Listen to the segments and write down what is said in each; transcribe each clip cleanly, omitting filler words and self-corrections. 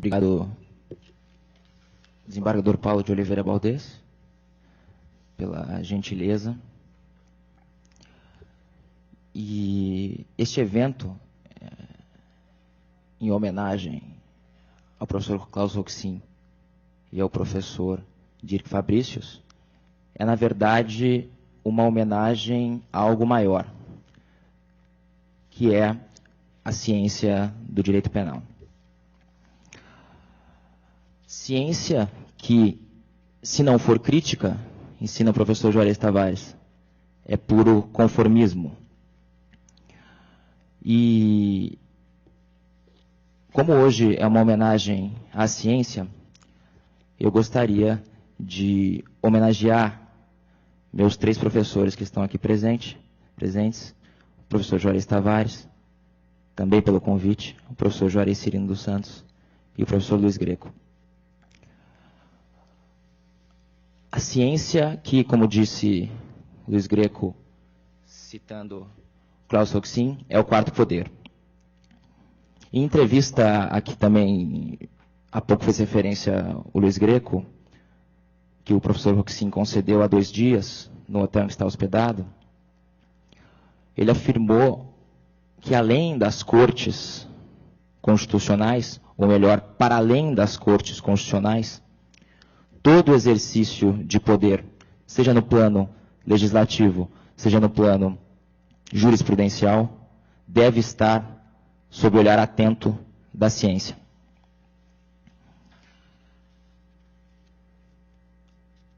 Obrigado, desembargador Paulo de Oliveira Baldez, pela gentileza. E este evento, em homenagem ao professor Klaus Roxin e ao professor Dirk Fabricius, é, na verdade, uma homenagem a algo maior, que é a ciência do direito penal. Ciência que, se não for crítica, ensina o professor Juarez Tavares, é puro conformismo. E, como hoje é uma homenagem à ciência, eu gostaria de homenagear meus 3 professores que estão aqui presentes, o professor Juarez Tavares, também pelo convite, o professor Juarez Cirino dos Santos e o professor Luiz Greco. A ciência que, como disse Luiz Greco, citando Klaus Roxin, é o quarto poder. Em entrevista, aqui também, há pouco fez referência o Luiz Greco, que o professor Roxin concedeu há 2 dias, no hotel em que está hospedado, ele afirmou que além das cortes constitucionais, ou melhor, para além das cortes constitucionais, todo exercício de poder, seja no plano legislativo, seja no plano jurisprudencial, deve estar sob o olhar atento da ciência.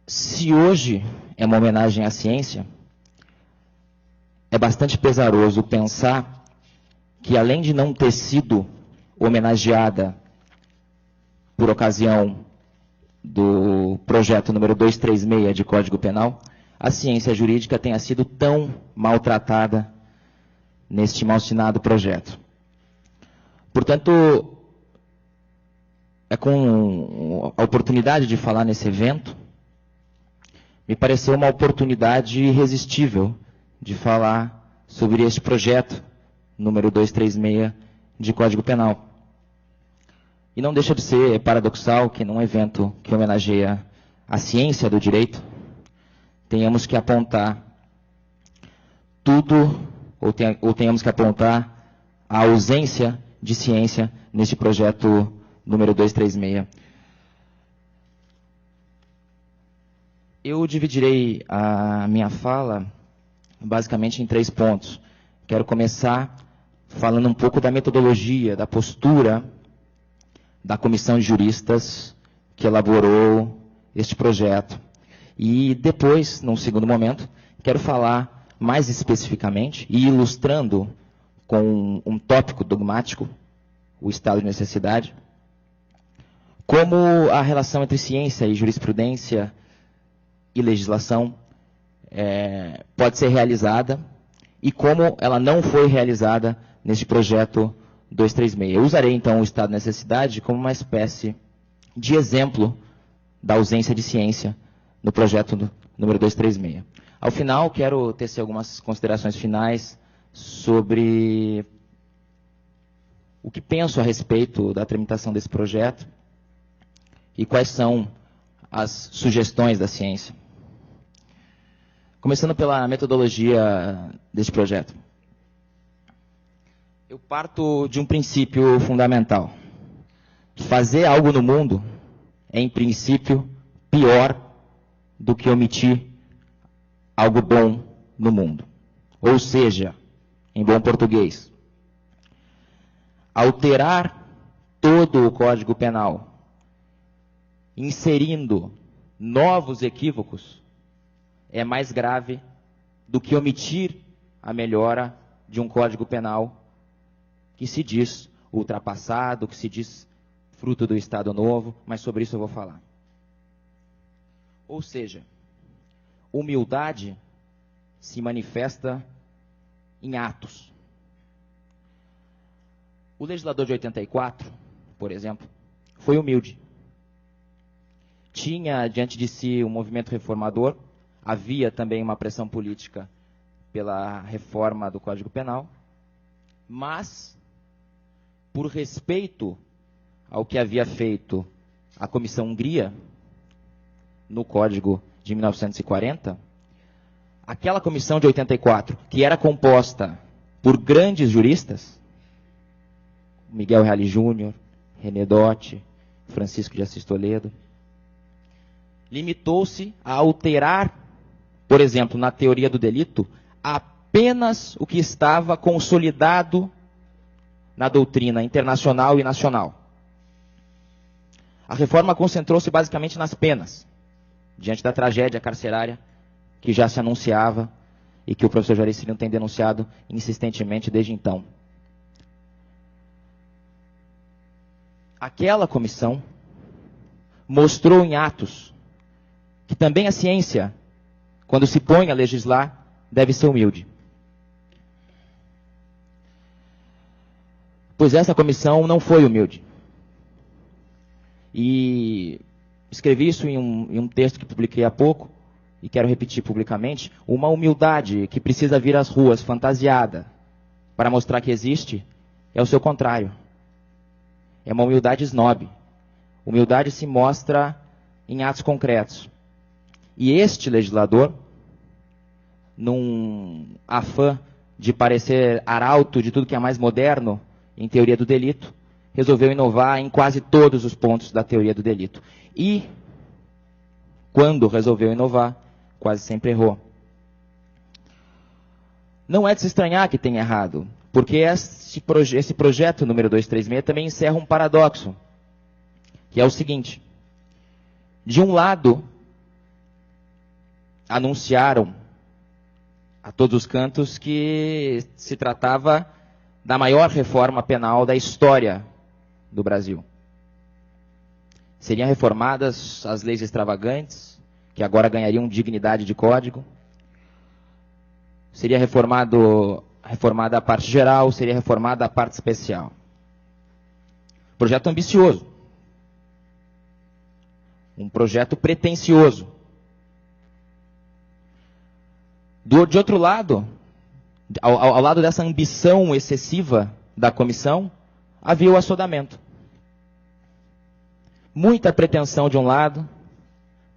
Se hoje é uma homenagem à ciência, é bastante pesaroso pensar que, além de não ter sido homenageada por ocasião do projeto número 236 de Código Penal, a ciência jurídica tenha sido tão maltratada neste malsinado projeto. Portanto, é com a oportunidade de falar nesse evento, me pareceu uma oportunidade irresistível de falar sobre este projeto número 236 de Código Penal. E não deixa de ser paradoxal que, num evento que homenageia a ciência do direito, tenhamos que apontar tudo, ou tenhamos que apontar a ausência de ciência neste projeto número 236. Eu dividirei a minha fala basicamente em 3 pontos. Quero começar falando um pouco da metodologia, da postura da comissão de juristas que elaborou este projeto. E depois, num segundo momento, quero falar mais especificamente e ilustrando com um tópico dogmático, o estado de necessidade, como a relação entre ciência e jurisprudência e legislação pode ser realizada e como ela não foi realizada neste projeto 236. Eu usarei, então, o estado de necessidade como uma espécie de exemplo da ausência de ciência no projeto número 236. Ao final, quero tecer algumas considerações finais sobre o que penso a respeito da tramitação desse projeto e quais são as sugestões da ciência. Começando pela metodologia deste projeto. Eu parto de um princípio fundamental. Fazer algo no mundo é, em princípio, pior do que omitir algo bom no mundo. Ou seja, em bom português, alterar todo o Código Penal, inserindo novos equívocos, é mais grave do que omitir a melhora de um Código Penal que se diz ultrapassado, que se diz fruto do Estado Novo, mas sobre isso eu vou falar. Ou seja, humildade se manifesta em atos. O legislador de 84, por exemplo, foi humilde. Tinha diante de si um movimento reformador, havia também uma pressão política pela reforma do Código Penal, mas, por respeito ao que havia feito a Comissão Hungria, no Código de 1940, aquela comissão de 84, que era composta por grandes juristas, Miguel Reale Júnior, René Dotti, Francisco de Assis Toledo, limitou-se a alterar, por exemplo, na teoria do delito, apenas o que estava consolidado na doutrina internacional e nacional. A reforma concentrou-se basicamente nas penas, diante da tragédia carcerária que já se anunciava e que o professor Juarez Cirino tem denunciado insistentemente desde então. Aquela comissão mostrou em atos que também a ciência, quando se põe a legislar, deve ser humilde. Pois essa comissão não foi humilde. E escrevi isso em um texto que publiquei há pouco, e quero repetir publicamente, uma humildade que precisa vir às ruas fantasiada para mostrar que existe, é o seu contrário. É uma humildade snob. Humildade se mostra em atos concretos. E este legislador, num afã de parecer arauto de tudo que é mais moderno em teoria do delito, resolveu inovar em quase todos os pontos da teoria do delito. E, quando resolveu inovar, quase sempre errou. Não é de se estranhar que tenha errado, porque esse projeto número 236 também encerra um paradoxo, que é o seguinte: de um lado, anunciaram a todos os cantos que se tratava da maior reforma penal da história do Brasil. Seriam reformadas as leis extravagantes, que agora ganhariam dignidade de código. Seria reformada a parte geral, seria reformada a parte especial. Projeto ambicioso. Um projeto pretensioso. De outro lado, ao lado dessa ambição excessiva da comissão, havia o assodamento. Muita pretensão de um lado,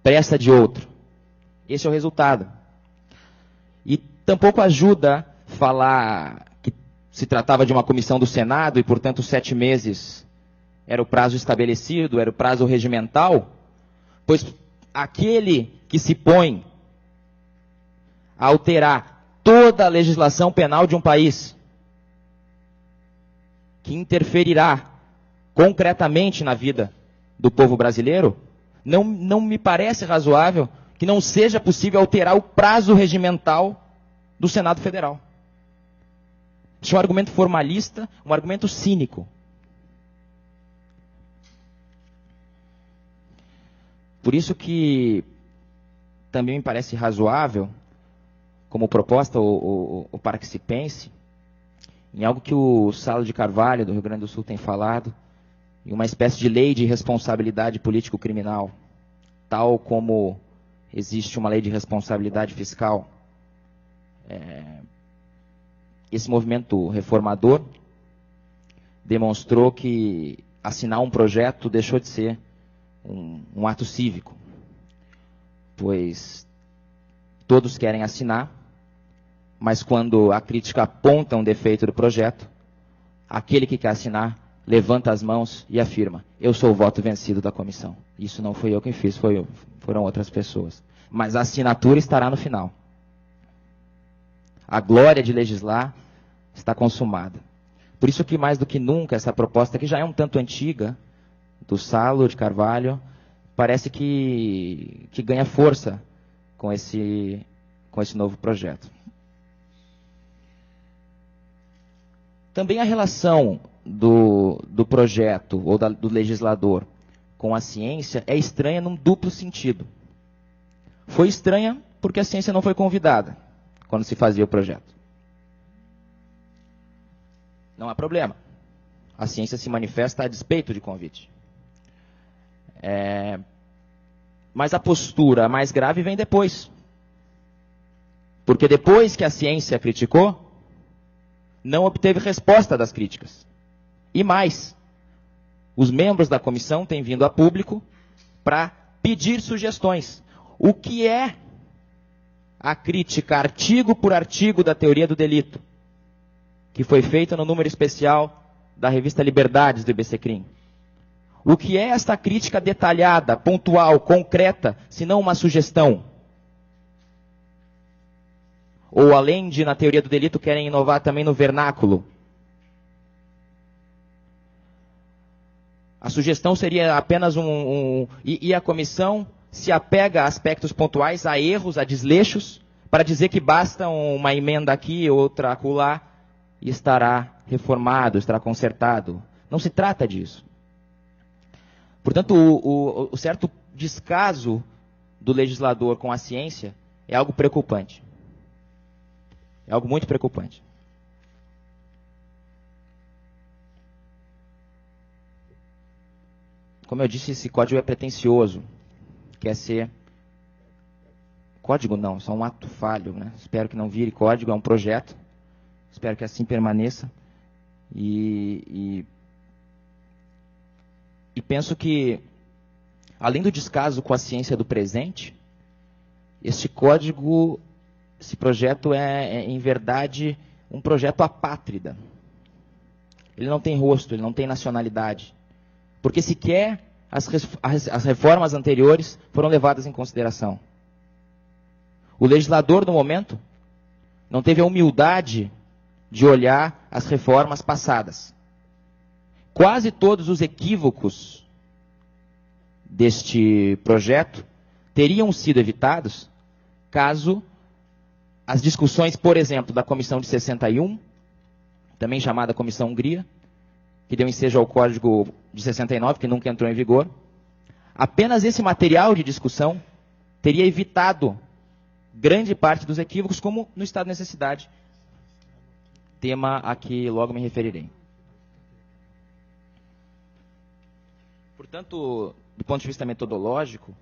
pressa de outro. Esse é o resultado. E tampouco ajuda falar que se tratava de uma comissão do Senado e, portanto, 7 meses era o prazo estabelecido, era o prazo regimental, pois aquele que se põe a alterar toda a legislação penal de um país, que interferirá concretamente na vida do povo brasileiro, não me parece razoável que não seja possível alterar o prazo regimental do Senado Federal. Isso é um argumento formalista, um argumento cínico. Por isso que também me parece razoável, como proposta, ou para que se pense, em algo que o Salo de Carvalho, do Rio Grande do Sul, tem falado, em uma espécie de lei de responsabilidade político-criminal, tal como existe uma lei de responsabilidade fiscal. Esse movimento reformador demonstrou que assinar um projeto deixou de ser um ato cívico, pois todos querem assinar, mas quando a crítica aponta um defeito do projeto, aquele que quer assinar levanta as mãos e afirma: eu sou o voto vencido da comissão. Isso não fui eu quem fiz, foram outras pessoas. Mas a assinatura estará no final. A glória de legislar está consumada. Por isso que, mais do que nunca, essa proposta, que já é um tanto antiga, do Salo de Carvalho, parece que ganha força com esse novo projeto. Também a relação do projeto, ou do legislador, com a ciência é estranha num duplo sentido. Foi estranha porque a ciência não foi convidada quando se fazia o projeto. Não há problema. A ciência se manifesta a despeito de convite. Mas a postura mais grave vem depois. Porque depois que a ciência criticou, não obteve resposta das críticas. E mais, Os membros da comissão têm vindo a público para pedir sugestões. O que é a crítica artigo por artigo da teoria do delito, que foi feita no número especial da revista Liberdades do IBCCRIM? O que é esta crítica detalhada, pontual, concreta, se não uma sugestão? Ou além de, na teoria do delito, querem inovar também no vernáculo? A sugestão seria apenas e a comissão se apega a aspectos pontuais, a erros, a desleixos, para dizer que basta uma emenda aqui, outra acolá, e estará reformado, estará consertado. Não se trata disso. Portanto, o certo descaso do legislador com a ciência é algo preocupante. É algo muito preocupante. Como eu disse, esse código é pretensioso. Quer ser... Código não, só um ato falho, né? Espero que não vire código, é um projeto. Espero que assim permaneça. E penso que, além do descaso com a ciência do presente, este código, esse projeto é em verdade, um projeto apátrida. Ele não tem rosto, ele não tem nacionalidade. Porque sequer as reformas anteriores foram levadas em consideração. O legislador, no momento, não teve a humildade de olhar as reformas passadas. Quase todos os equívocos deste projeto teriam sido evitados caso as discussões, por exemplo, da Comissão de 61, também chamada Comissão Hungria, que deu ensejo ao Código de 69, que nunca entrou em vigor, apenas esse material de discussão teria evitado grande parte dos equívocos, como no estado de necessidade, tema a que logo me referirei. Portanto, do ponto de vista metodológico,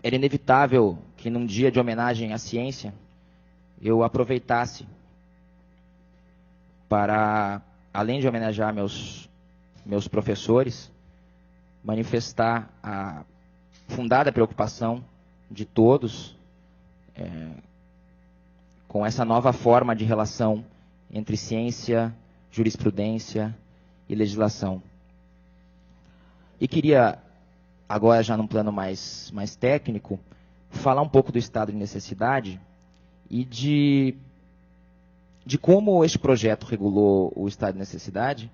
era inevitável que num dia de homenagem à ciência eu aproveitasse para, além de homenagear meus professores, manifestar a fundada preocupação de todos com essa nova forma de relação entre ciência, jurisprudência e legislação. E queria, agora já num plano mais técnico, falar um pouco do estado de necessidade e de como este projeto regulou o estado de necessidade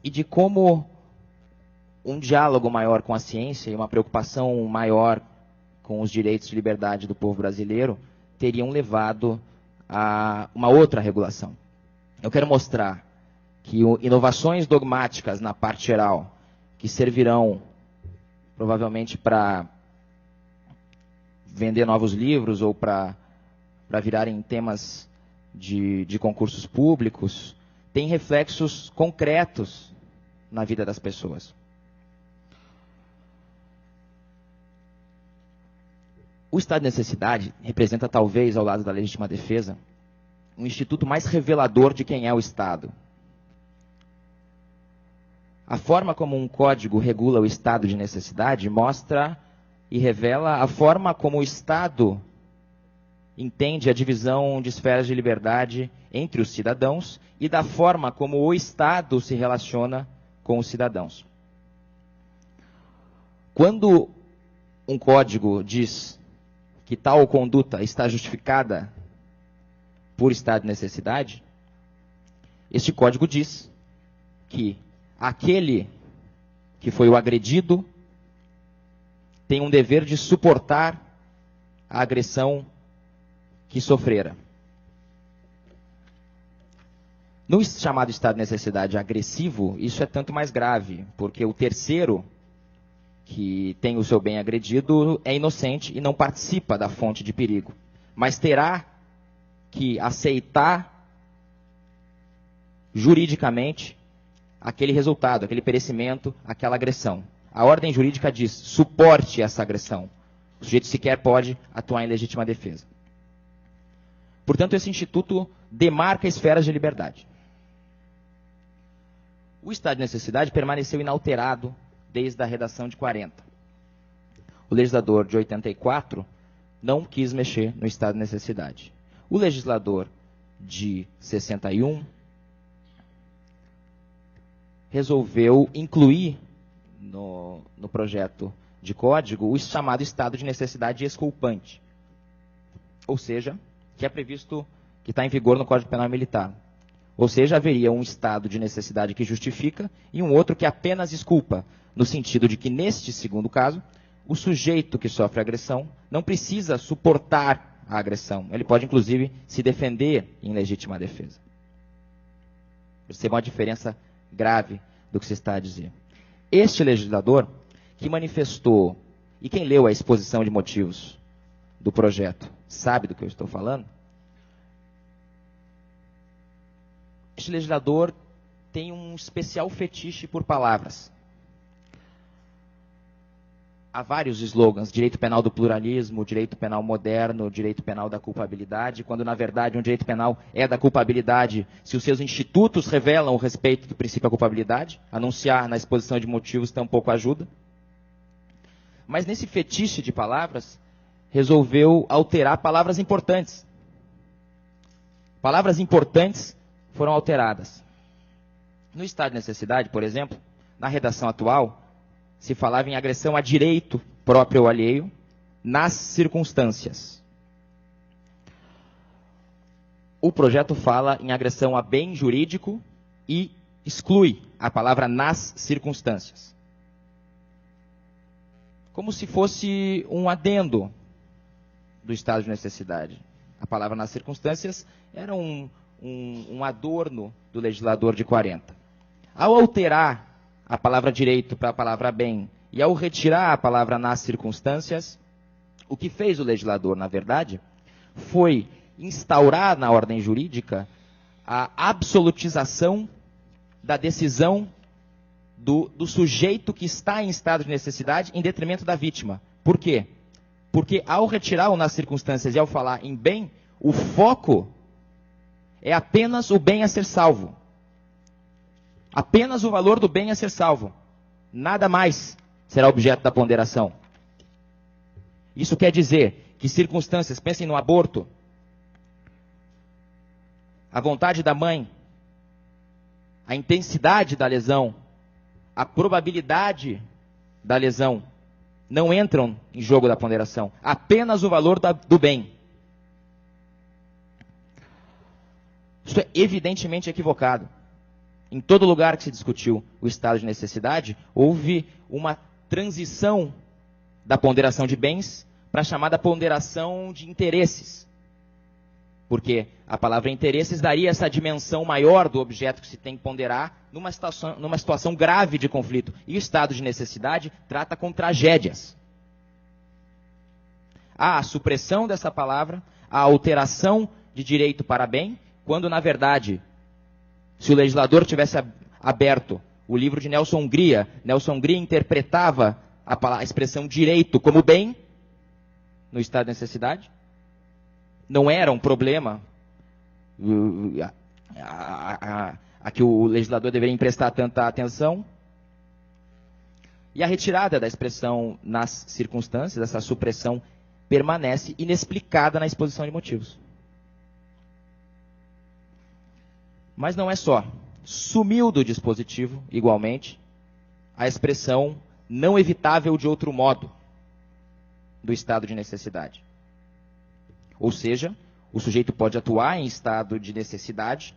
e de como um diálogo maior com a ciência e uma preocupação maior com os direitos de liberdade do povo brasileiro teriam levado a uma outra regulação. Eu quero mostrar que inovações dogmáticas na parte geral, que servirão provavelmente para vender novos livros ou para virarem temas de concursos públicos, têm reflexos concretos na vida das pessoas. O estado de necessidade representa, talvez, ao lado da legítima defesa, um instituto mais revelador de quem é o Estado. A forma como um código regula o estado de necessidade mostra e revela a forma como o Estado entende a divisão de esferas de liberdade entre os cidadãos e da forma como o Estado se relaciona com os cidadãos. Quando um código diz que tal conduta está justificada por estado de necessidade, este código diz que aquele que foi o agredido tem um dever de suportar a agressão que sofrera. No chamado estado de necessidade agressivo, isso é tanto mais grave, porque o terceiro que tem o seu bem agredido é inocente e não participa da fonte de perigo, mas terá que aceitar juridicamente aquele resultado, aquele perecimento, aquela agressão. A ordem jurídica diz, suporte essa agressão. O sujeito sequer pode atuar em legítima defesa. Portanto, esse instituto demarca esferas de liberdade. O estado de necessidade permaneceu inalterado desde a redação de 40. O legislador de 84 não quis mexer no estado de necessidade. O legislador de 61 resolveu incluir no projeto de código o chamado estado de necessidade exculpante. Ou seja, que é previsto, que está em vigor no Código Penal Militar. Ou seja, haveria um estado de necessidade que justifica e um outro que apenas exculpa, no sentido de que, neste segundo caso, o sujeito que sofre agressão não precisa suportar a agressão. Ele pode, inclusive, se defender em legítima defesa. Percebam a diferença grave do que se está a dizer. Este legislador que manifestou, e quem leu a exposição de motivos do projeto sabe do que eu estou falando, este legislador tem um especial fetiche por palavras. Há vários slogans: direito penal do pluralismo, direito penal moderno, direito penal da culpabilidade, quando na verdade um direito penal é da culpabilidade se os seus institutos revelam o respeito do princípio da culpabilidade. Anunciar na exposição de motivos tampouco ajuda. Mas nesse fetiche de palavras, resolveu alterar palavras importantes. Palavras importantes foram alteradas. No estado de necessidade, por exemplo, na redação atual, se falava em agressão a direito próprio ou alheio, nas circunstâncias. O projeto fala em agressão a bem jurídico e exclui a palavra nas circunstâncias. Como se fosse um adendo do estado de necessidade. A palavra nas circunstâncias era um adorno do legislador de 40. Ao alterar a palavra direito para a palavra bem, e ao retirar a palavra nas circunstâncias, o que fez o legislador, na verdade, foi instaurar na ordem jurídica a absolutização da decisão do sujeito que está em estado de necessidade em detrimento da vítima. Por quê? Porque ao retirar o nas circunstâncias e ao falar em bem, o foco é apenas o bem a ser salvo. Apenas o valor do bem a ser salvo. Nada mais será objeto da ponderação. Isso quer dizer que circunstâncias, pensem no aborto, a vontade da mãe, a intensidade da lesão, a probabilidade da lesão, não entram em jogo da ponderação. Apenas o valor do bem. Isso é evidentemente equivocado. Em todo lugar que se discutiu o estado de necessidade, houve uma transição da ponderação de bens para a chamada ponderação de interesses. Porque a palavra interesses daria essa dimensão maior do objeto que se tem que ponderar numa situação grave de conflito. E o estado de necessidade trata com tragédias. Há a supressão dessa palavra, a alteração de direito para bem, quando na verdade, se o legislador tivesse aberto o livro de Nelson Hungria interpretava a expressão direito como bem no estado de necessidade. Não era um problema a que o legislador deveria prestar tanta atenção. E a retirada da expressão nas circunstâncias, essa supressão, permanece inexplicada na exposição de motivos. Mas não é só. Sumiu do dispositivo, igualmente, a expressão não evitável de outro modo do estado de necessidade. Ou seja, o sujeito pode atuar em estado de necessidade,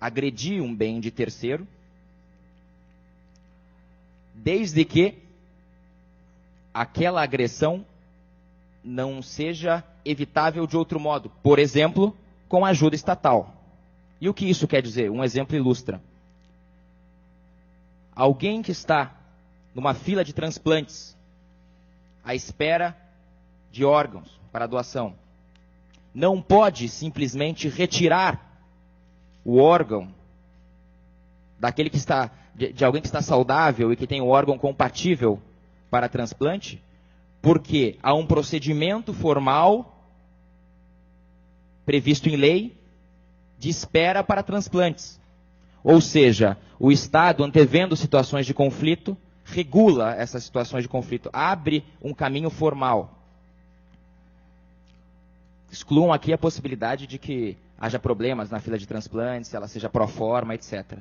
agredir um bem de terceiro, desde que aquela agressão não seja evitável de outro modo. Por exemplo, com ajuda estatal. E o que isso quer dizer? Um exemplo ilustra. Alguém que está numa fila de transplantes, à espera de órgãos para doação, não pode simplesmente retirar o órgão daquele que está, de alguém que está saudável e que tem o órgão compatível para transplante, porque há um procedimento formal previsto em lei de espera para transplantes. Ou seja, o Estado, antevendo situações de conflito, regula essas situações de conflito, abre um caminho formal. Excluam aqui a possibilidade de que haja problemas na fila de transplantes, ela seja pro forma, etc.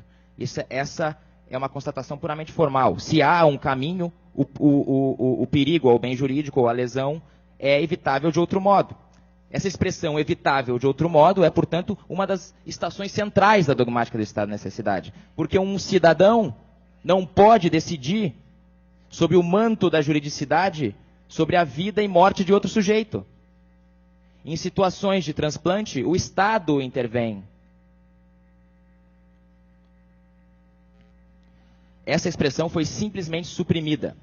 Essa é uma constatação puramente formal. Se há um caminho, o perigo ao bem jurídico ou à lesão é evitável de outro modo. Essa expressão evitável de outro modo é, portanto, uma das estações centrais da dogmática do estado de necessidade. Porque um cidadão não pode decidir sob o manto da juridicidade sobre a vida e morte de outro sujeito. Em situações de transplante, o Estado intervém. Essa expressão foi simplesmente suprimida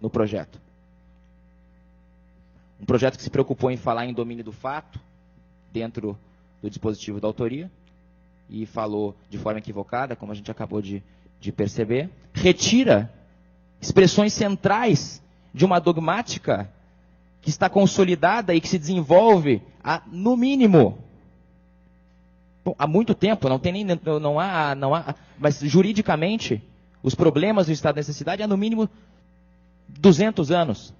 no projeto. Um projeto que se preocupou em falar em domínio do fato, dentro do dispositivo da autoria, e falou de forma equivocada, como a gente acabou de perceber, retira expressões centrais de uma dogmática que está consolidada e que se desenvolve há, no mínimo, bom, há muito tempo, não há, mas juridicamente, os problemas do estado de necessidade há no mínimo 200 anos.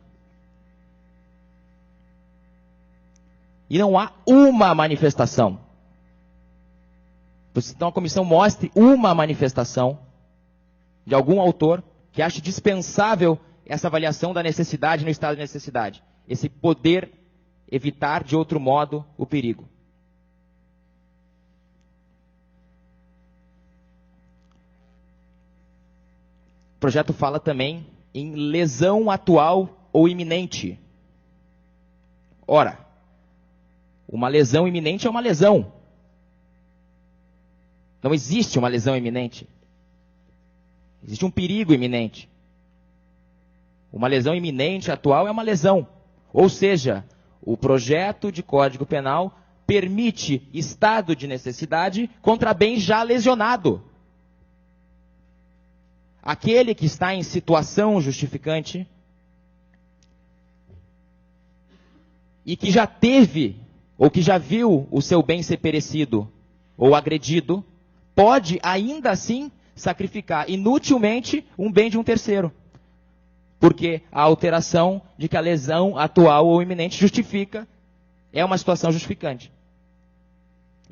E não há uma manifestação. Então a comissão mostre uma manifestação de algum autor que ache dispensável essa avaliação da necessidade no estado de necessidade. Esse poder evitar de outro modo o perigo. O projeto fala também em lesão atual ou iminente. Ora, uma lesão iminente é uma lesão. Não existe uma lesão iminente. Existe um perigo iminente. Uma lesão iminente atual é uma lesão. Ou seja, o projeto de Código Penal permite estado de necessidade contra bem já lesionado. Aquele que está em situação justificante e que já teve ou que já viu o seu bem ser perecido ou agredido, pode ainda assim sacrificar inutilmente um bem de um terceiro. Porque a alteração de que a lesão atual ou iminente justifica é uma situação justificante.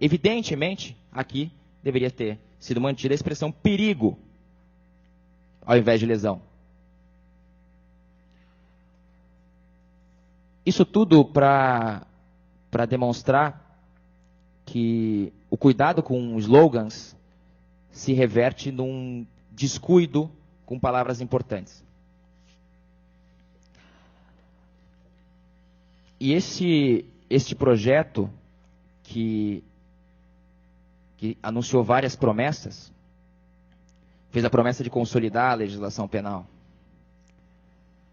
Evidentemente, aqui deveria ter sido mantida a expressão perigo, ao invés de lesão. Isso tudo para demonstrar que o cuidado com slogans se reverte num descuido com palavras importantes. E este projeto, que anunciou várias promessas, fez a promessa de consolidar a legislação penal,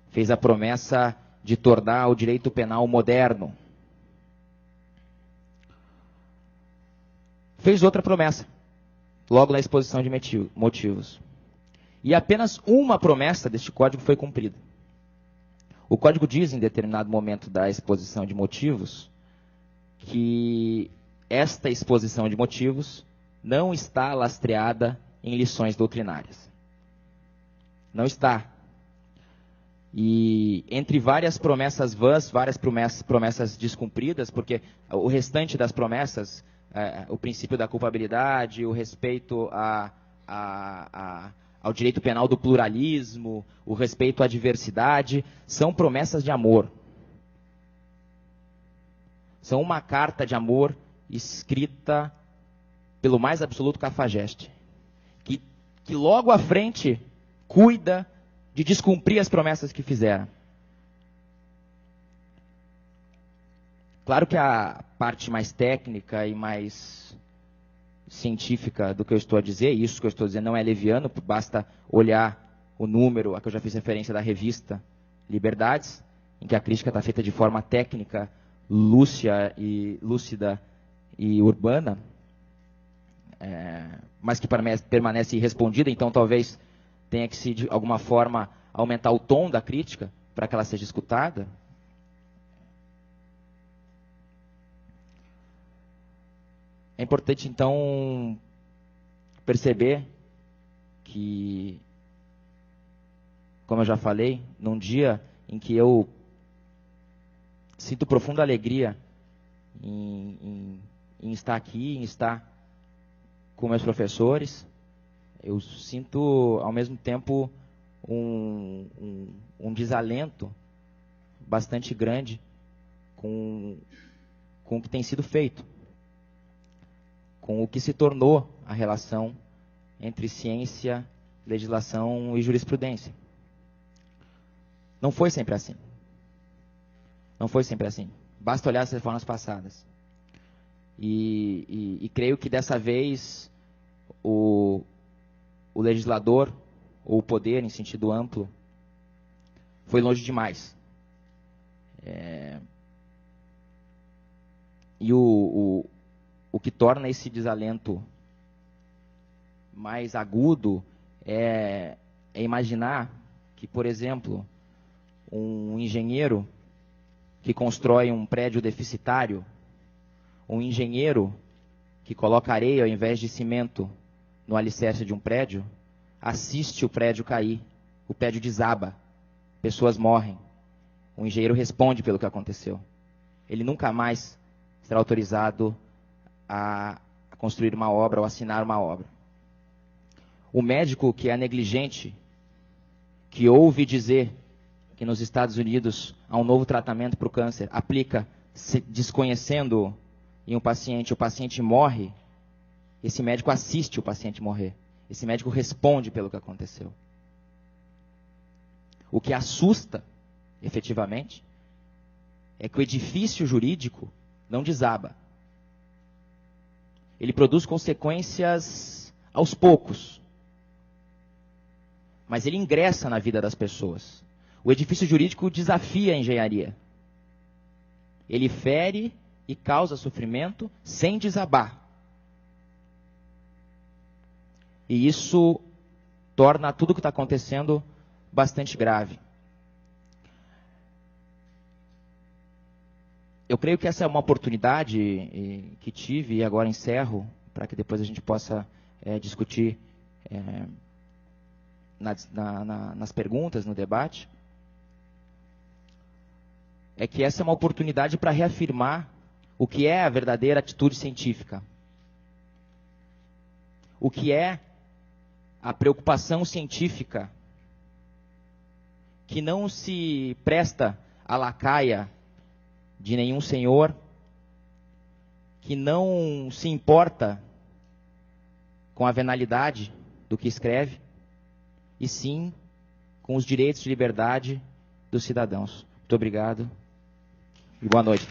fez a promessa de tornar o direito penal moderno, fez outra promessa, logo na exposição de motivos. E apenas uma promessa deste código foi cumprida. O código diz, em determinado momento da exposição de motivos, que esta exposição de motivos não está lastreada em lições doutrinárias. Não está. E entre várias promessas vãs, várias promessas descumpridas, porque o restante das promessas, o princípio da culpabilidade, o respeito ao direito penal do pluralismo, o respeito à diversidade, são promessas de amor. São uma carta de amor escrita pelo mais absoluto cafajeste, que logo à frente cuida de descumprir as promessas que fizeram. Claro que a parte mais técnica e mais científica do que eu estou a dizer, isso que eu estou dizendo não é leviano, basta olhar o número, a que eu já fiz referência da revista Liberdades, em que a crítica está feita de forma técnica, lúcida e urbana, mas que permanece irrespondida, então talvez tenha que se, de alguma forma, aumentar o tom da crítica para que ela seja escutada. É importante, então, perceber que, como eu já falei, num dia em que eu sinto profunda alegria em estar aqui, em estar com meus professores, eu sinto, ao mesmo tempo, um desalento bastante grande com o que tem sido feito, com o que se tornou a relação entre ciência, legislação e jurisprudência. Não foi sempre assim. Não foi sempre assim. Basta olhar as reformas passadas. E creio que dessa vez o legislador, ou o poder em sentido amplo, foi longe demais. E o que torna esse desalento mais agudo é imaginar que, por exemplo, um engenheiro que constrói um prédio deficitário, um engenheiro que coloca areia ao invés de cimento no alicerce de um prédio, assiste o prédio cair, o prédio desaba, pessoas morrem. O engenheiro responde pelo que aconteceu. Ele nunca mais será autorizado a construir uma obra ou assinar uma obra. O médico que é negligente, que ouve dizer que nos Estados Unidos há um novo tratamento para o câncer, aplica desconhecendo em um paciente, o paciente morre, esse médico assiste o paciente morrer. Esse médico responde pelo que aconteceu. O que assusta, efetivamente, é que o edifício jurídico não desaba. Ele produz consequências aos poucos. Mas ele ingressa na vida das pessoas. O edifício jurídico desafia a engenharia. Ele fere e causa sofrimento sem desabar. E isso torna tudo o que está acontecendo bastante grave. Eu creio que essa é uma oportunidade que tive, e agora encerro, para que depois a gente possa discutir nas perguntas, no debate, é que essa é uma oportunidade para reafirmar o que é a verdadeira atitude científica. O que é a preocupação científica que não se presta à lacaia de nenhum senhor, que não se importa com a venalidade do que escreve, e sim com os direitos de liberdade dos cidadãos. Muito obrigado e boa noite.